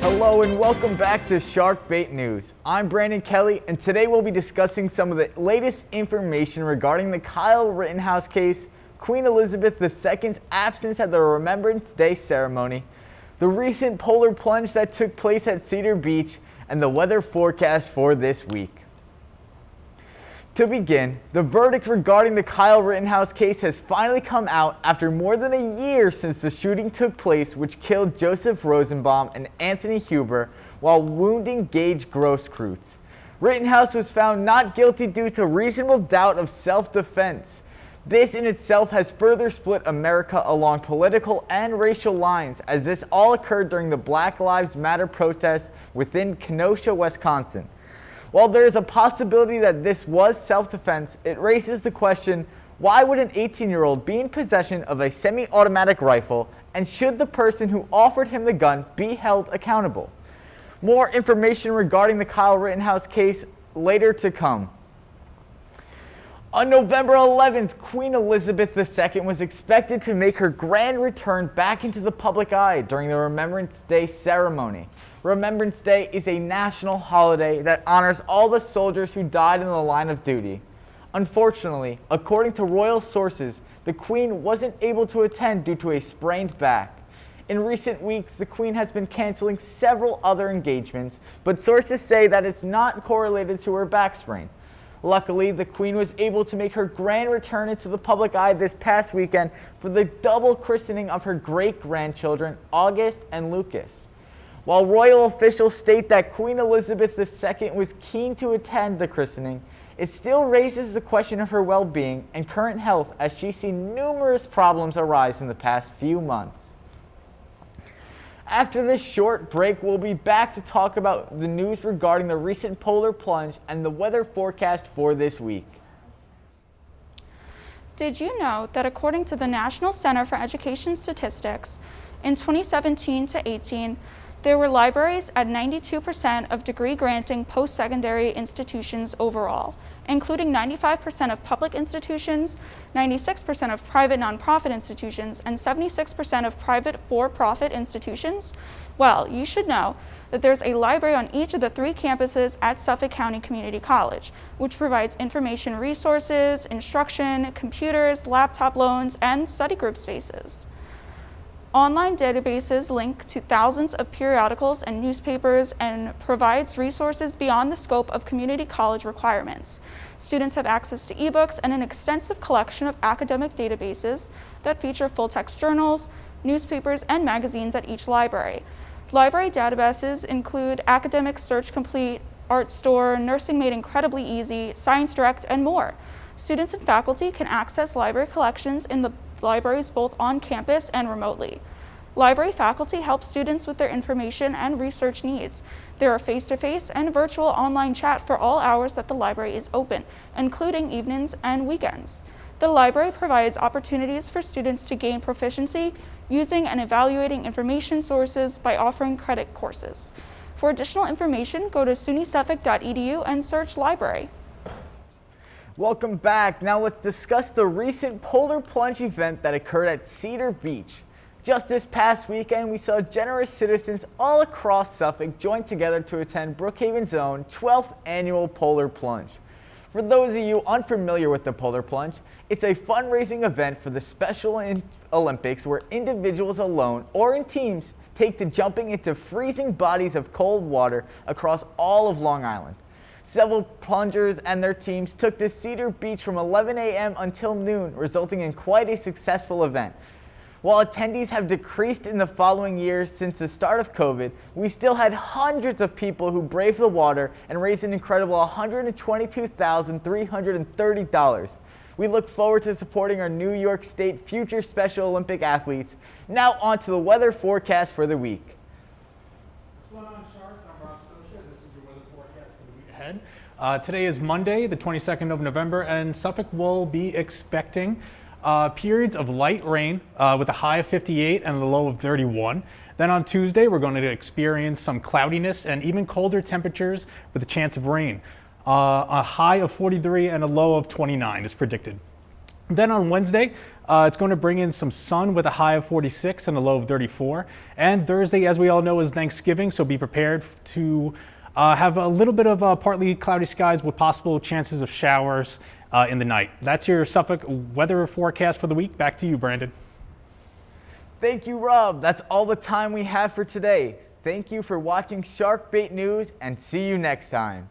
Hello and welcome back to Shark Bait News. I'm Brandon Kelly, and today we'll be discussing some of the latest information regarding the Kyle Rittenhouse case, Queen Elizabeth II's absence at the Remembrance Day ceremony, the recent polar plunge that took place at Cedar Beach, and the weather forecast for this week. To begin, the verdict regarding the Kyle Rittenhouse case has finally come out after more than a year since the shooting took place, which killed Joseph Rosenbaum and Anthony Huber while wounding Gage Grosskreutz. Rittenhouse was found not guilty due to reasonable doubt of self-defense. This in itself has further split America along political and racial lines, as this all occurred during the Black Lives Matter protests within Kenosha, Wisconsin. While there is a possibility that this was self-defense, it raises the question, why would an 18-year-old be in possession of a semi-automatic rifle, and should the person who offered him the gun be held accountable? More information regarding the Kyle Rittenhouse case later to come. On November 11th, Queen Elizabeth II was expected to make her grand return back into the public eye during the Remembrance Day ceremony. Remembrance Day is a national holiday that honors all the soldiers who died in the line of duty. Unfortunately, according to royal sources, the Queen wasn't able to attend due to a sprained back. In recent weeks, the Queen has been canceling several other engagements, but sources say that it's not correlated to her back sprain. Luckily, the Queen was able to make her grand return into the public eye this past weekend for the double christening of her great-grandchildren, August and Lucas. While royal officials state that Queen Elizabeth II was keen to attend the christening, it still raises the question of her well-being and current health, as she's seen numerous problems arise in the past few months. After this short break, we'll be back to talk about the news regarding the recent polar plunge and the weather forecast for this week. Did you know that according to the National Center for Education Statistics, in 2017 to 18, there were libraries at 92% of degree-granting post-secondary institutions overall, including 95% of public institutions, 96% of private nonprofit institutions, and 76% of private for-profit institutions? Well, you should know that there's a library on each of the 3 campuses at Suffolk County Community College, which provides information resources, instruction, computers, laptop loans, and study group spaces. Online databases link to thousands of periodicals and newspapers and provides resources beyond the scope of community college requirements. Students have access to ebooks and an extensive collection of academic databases that feature full-text journals, newspapers, and magazines at each library. Library databases include Academic Search Complete, Art Store, Nursing Made Incredibly Easy, Science Direct, and more. Students and faculty can access library collections in the libraries both on campus and remotely. Library faculty help students with their information and research needs. There are face-to-face and virtual online chat for all hours that the library is open, including evenings and weekends. The library provides opportunities for students to gain proficiency using and evaluating information sources by offering credit courses. For additional information, go to sunysuffolk.edu and search library. Welcome back. Now let's discuss the recent polar plunge event that occurred at Cedar Beach. Just this past weekend, we saw generous citizens all across Suffolk join together to attend Brookhaven's own 12th annual polar plunge. For those of you unfamiliar with the polar plunge, it's a fundraising event for the Special Olympics where individuals alone or in teams take to jumping into freezing bodies of cold water across all of Long Island. Several plungers and their teams took to Cedar Beach from 11 a.m. until noon, resulting in quite a successful event. While attendees have decreased in the following years since the start of COVID, we still had hundreds of people who braved the water and raised an incredible $122,330. We look forward to supporting our New York State future Special Olympic athletes. Now on to the weather forecast for the week. Today is Monday, the 22nd of November, and Suffolk will be expecting periods of light rain with a high of 58 and a low of 31. Then on Tuesday, we're going to experience some cloudiness and even colder temperatures with a chance of rain. A high of 43 and a low of 29 is predicted. Then on Wednesday, it's going to bring in some sun with a high of 46 and a low of 34. And Thursday, as we all know, is Thanksgiving, so be prepared to have a little bit of partly cloudy skies with possible chances of showers in the night. That's your Suffolk weather forecast for the week. Back to you, Brandon. Thank you, Rob. That's all the time we have for today. Thank you for watching Shark Bait News, and see you next time.